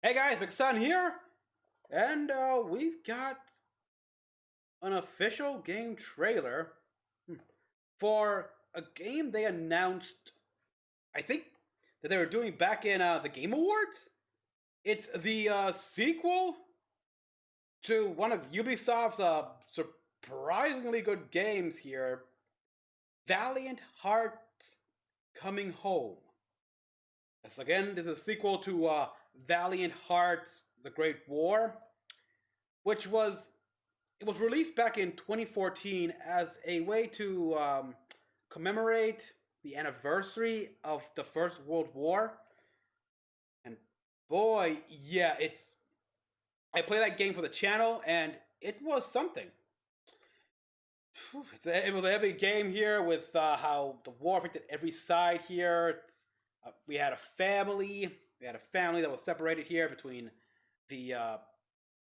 Hey guys, Mecha-san here, and we've got an official game trailer for a game they announced, I think, that they were doing back in the Game Awards. It's the sequel to one of Ubisoft's surprisingly good games here, Valiant Hearts Coming Home. Yes, again, this is a sequel to Valiant Hearts: The Great War, which was released back in 2014 as a way to commemorate the anniversary of the First World War. And boy, yeah, it's I played that game for the channel, and it was something. It was a heavy game here with how the war affected every side here. We had a family. We had a family that was separated here between the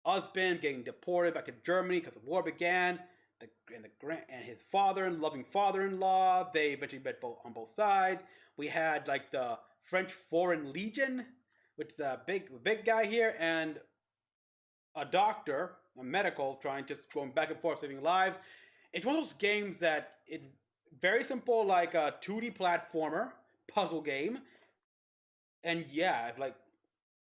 husband getting deported back to Germany because the war began. And his loving father-in-law, they eventually met on both sides. We had like the French Foreign Legion, which is a big guy here, and a doctor, a medical, trying just going back and forth saving lives. It's one of those games that it's very simple, like a 2D platformer puzzle game, and yeah, like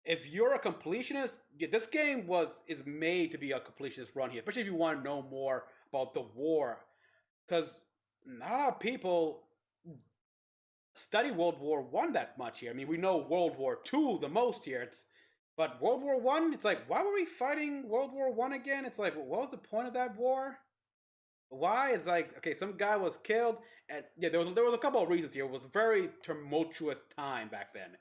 if you're a completionist, yeah, this game is made to be a completionist run here, especially if you want to know more about the war, because not a lot of people study World War One that much here. I mean, we know World War Two the most here. But World War One, it's like, why were we fighting World War One again? It's like, what was the point of that war? Why? It's like, okay, some guy was killed, and yeah, there was a couple of reasons here. It was a very tumultuous time back then.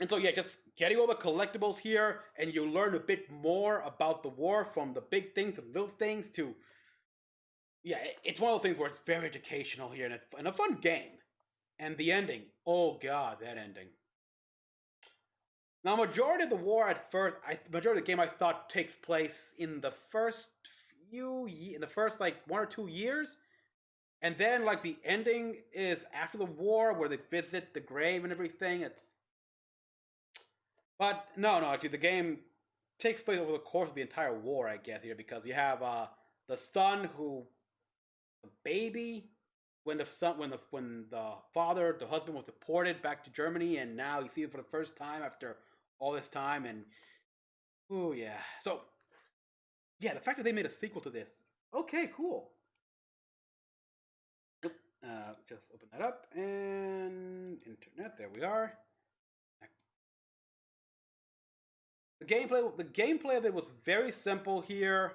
And so, yeah, just getting all the collectibles here, and you learn a bit more about the war, from the big things to the little things to. Yeah, it's one of those things where it's very educational here, and a fun game. And the ending, oh god, that ending. Now, majority of the war at first, majority of the game I thought takes place in the first in the first like 1 or 2 years, and then like the ending is after the war where they visit the grave and everything. But no, actually, the game takes place over the course of the entire war, I guess, here, because you have the son who, the baby, when the husband was deported back to Germany, and now you see it for the first time after all this time, and oh yeah. So yeah, the fact that they made a sequel to this, okay, cool. Just open that up and internet. There we are. The gameplay of it was very simple here.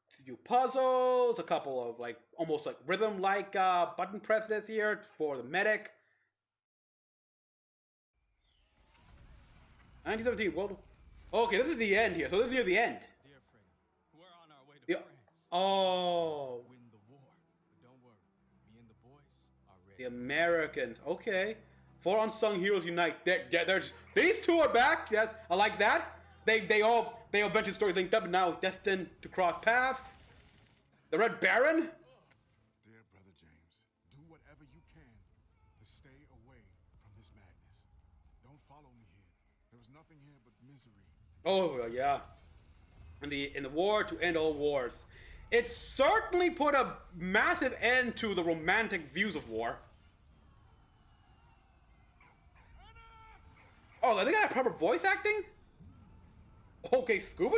A few puzzles, a couple of like almost like rhythm-like button presses here for the medic. 1917 World. Okay, this is the end here. So this is near the end. Dear friend, we're on our way to The, France. oh, Win the war. But don't worry, me and the boys are the ready. Americans. Okay, four unsung heroes unite. There's these two are back. Yeah, I like that. They eventually story linked up and now destined to cross paths. The Red Baron. Dear Brother James, do whatever you can to stay away from this madness. Don't follow me here. There is nothing here but misery. Oh yeah, in the war to end all wars. It certainly put a massive end to the romantic views of war. Oh, they got proper voice acting? Okay, Scuba?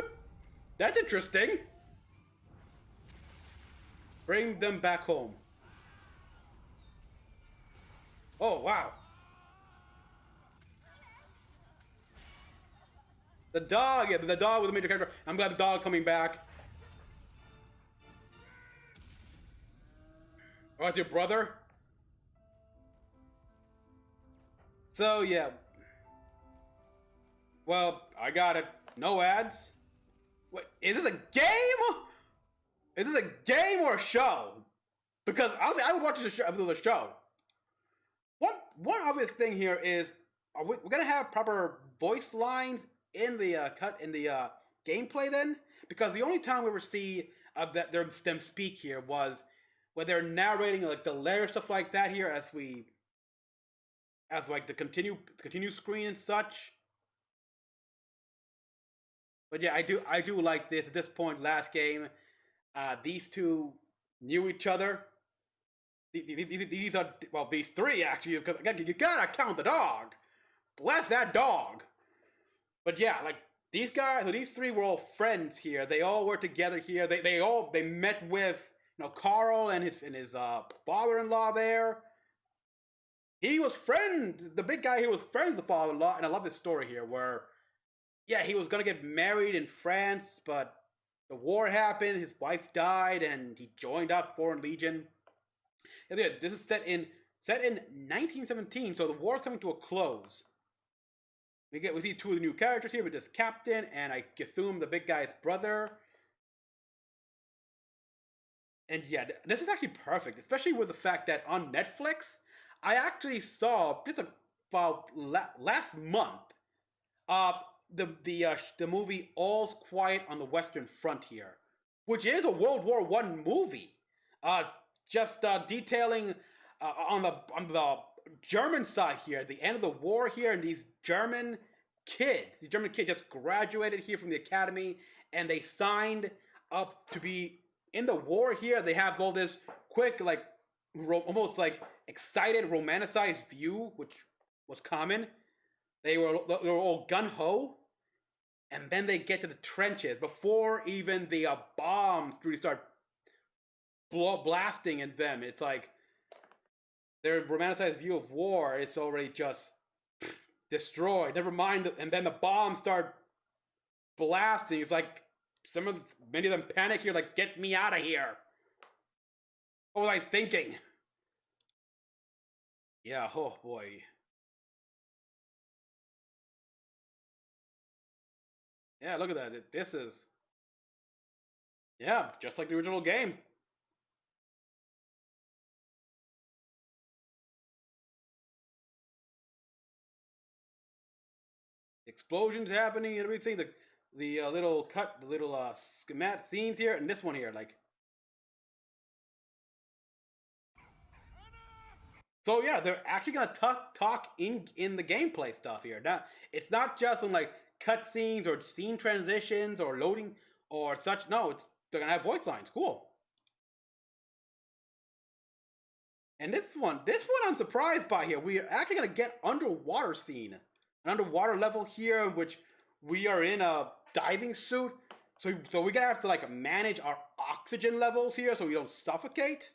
That's interesting. Bring them back home. Oh, wow. The dog, yeah, the dog was a major character. I'm glad the dog's coming back. Oh, it's your brother? So, yeah. Well, I got it. No ads. What, is this a game? Is this a game or a show? Because honestly, I would watch this show if it was a show. One obvious thing here is, we're gonna have proper voice lines in the cut in the gameplay then? Because the only time we ever see them speak here was when they're narrating like the letter stuff like that here, as like the continue screen and such. But yeah, I do like this. At this point, last game, these two knew each other. These are, well, these three actually, because again, you gotta count the dog. Bless that dog. But yeah, like these guys, so these three were all friends here. They all were together here. They met with Carl and his father-in-law there. He was friends. The big guy here was friends with the father-in-law, and I love this story here where, yeah, he was gonna get married in France, but the war happened. His wife died, and he joined up Foreign Legion. And yeah, this is set in 1917, so the war coming to a close. We see two of the new characters here with this captain and I assume the big guy's brother. And yeah, this is actually perfect, especially with the fact that on Netflix, I actually saw this about last month. Uh, the movie All's Quiet on the Western Frontier, which is a World War One movie. Just detailing on the German side here, at the end of the war here, and these German kids just graduated here from the academy, and they signed up to be in the war here. They have all this quick, like, almost like excited, romanticized view, which was common. They were all gun ho, and then they get to the trenches before even the bombs really start blasting in them. It's like their romanticized view of war is already just destroyed. Never mind, and then the bombs start blasting. It's like many of them panic here, like, get me out of here. What was I thinking? Yeah, oh boy. Yeah, look at that. This is, yeah, just like the original game. Explosions happening and everything. The little schematic scenes here, and this one here, like. So yeah, they're actually gonna talk in the gameplay stuff here. Now it's not just in like cutscenes or scene transitions or loading or such. No, they're gonna have voice lines. Cool. And this one I'm surprised by here. We are actually gonna get underwater scene, an underwater level here, in which we are in a diving suit. So we're gonna have to like manage our oxygen levels here so we don't suffocate.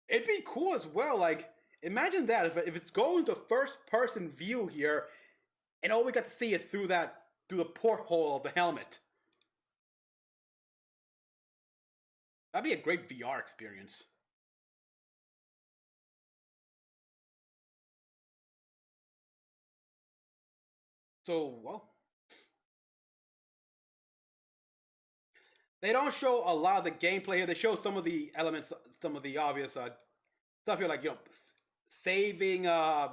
It'd be cool as well. Like, imagine that if it's going to first person view here, and all we got to see is through the porthole of the helmet. That'd be a great VR experience. So, well, they don't show a lot of the gameplay here. They show some of the elements, some of the obvious stuff here, like saving the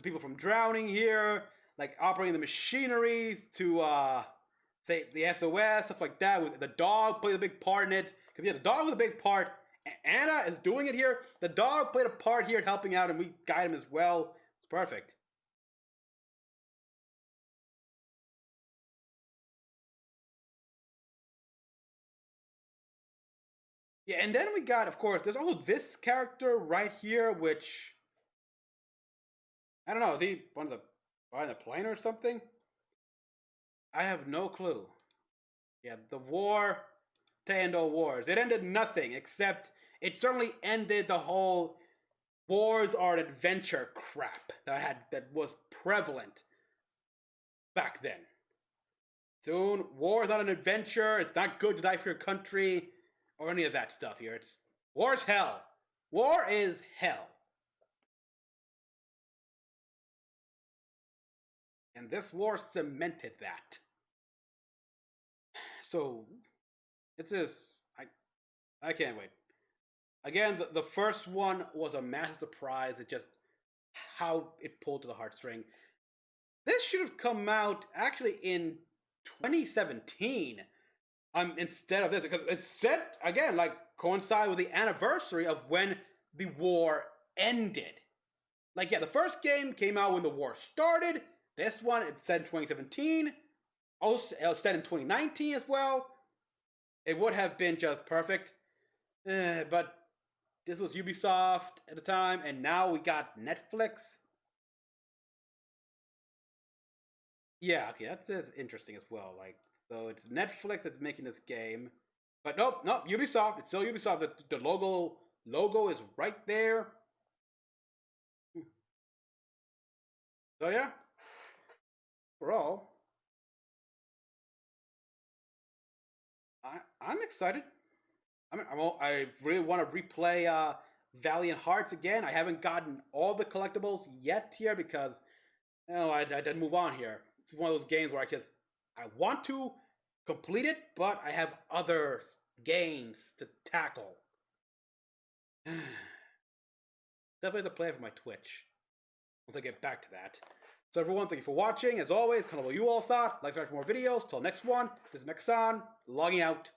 people from drowning here, like operating the machineries to save the SOS, stuff like that. With the dog played a big part in it, because yeah, the dog was a big part. Anna is doing it here. The dog played a part here, helping out, and we guide him as well. It's perfect. Yeah, and then we got, of course, there's also this character right here, which I don't know. Is he one of the behind the plane or something? I have no clue. Yeah, the war, Tando Wars. It ended nothing except it certainly ended the whole wars are an adventure crap that was prevalent back then. Soon, war is not an adventure. It's not good to die for your country or any of that stuff here. It's war's hell. War is hell. And this war cemented that. So it's just I can't wait. Again, the first one was a massive surprise. It just how it pulled to the heartstring. This should have come out actually in 2017. Instead of this, because it's set again, like coincide with the anniversary of when the war ended. Like, yeah, the first game came out when the war started. this one, it's set in 2017. Also, it was set in 2019 as well. It would have been just perfect. But this was Ubisoft at the time, and now we got Netflix. Yeah, okay, that's interesting as well. Like, so it's Netflix that's making this game, but nope, Ubisoft. It's still Ubisoft. The logo is right there. So yeah, overall, I'm excited. I really want to replay Valiant Hearts again. I haven't gotten all the collectibles yet here because I didn't move on here. It's one of those games where I want to complete it, but I have other games to tackle. Definitely have to play it for my Twitch once I get back to that. So everyone, thank you for watching. As always, kind of what you all thought. Like, subscribe for more videos. Till next one, this is Mecha-san, logging out.